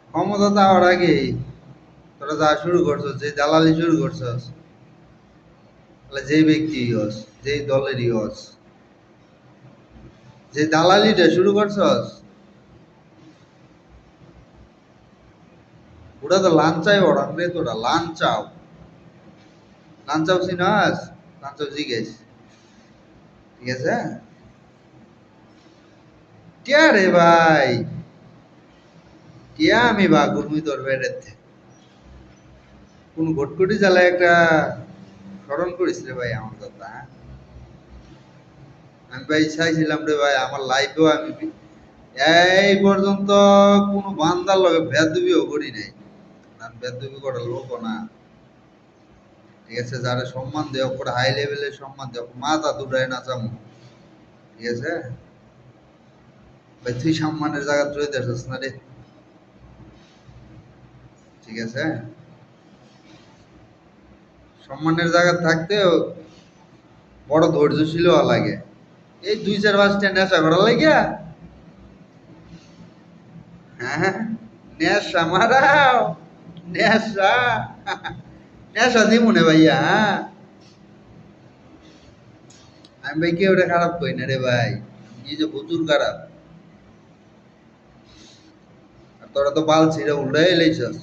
ক্ষমতা দেওয়ার আগেই তোরা যা শুরু করছস, যে দালালি শুরু করছস, তাহলে যেই ব্যক্তি হস, যেই দলেরই হস, যে দালালিটা শুরু করছস, ওটা তো লাঞ্চাই ওড়ান রে। তোরা লাঞ্চাও, লাঞ্চাও চিনাস, লাঞ্চাও জিজ্ঞেস, ঠিক আছে? টিয়া রে ভাই, টিয়া আমি বাগুরমি তোর বেড়েতে কোন ঘটকটি জ্বালায় একটা স্মরণ করিস রে ভাই আমার কথা, হ্যাঁ? আমি ভাই চাইছিলাম রে ভাই আমার লাইফেও আমি এই পর্যন্ত কোনো বান্দার লগে বেদবিও করি নাই। আমি বেদবি করার লোকও না, ঠিক আছে? যারা সম্মান দেওয়া করে হাই লেভেলের সম্মান দেওয়া মাথা দুটায় নাচামো, ঠিক আছে? ভাই তুই সম্মানের জায়গা রয়ে দেখছিস না রে, ঠিক আছে? সম্মানের জায়গা থাকতেও বড় ধৈর্যশীল হওয়া লাগে। এই 2-4-5টা নেশা করার লাগিয়া, হ্যাঁ, নেশা মারাও, নেশা, নেশা দিব না ভাইয়া, হ্যাঁ? আমি ভাই কেউ খারাপ কই না রে ভাই, এই যে প্রচুর খারাপ। আর তোরা তো বাল ছিঁড়ে উল্টাই লাইছস।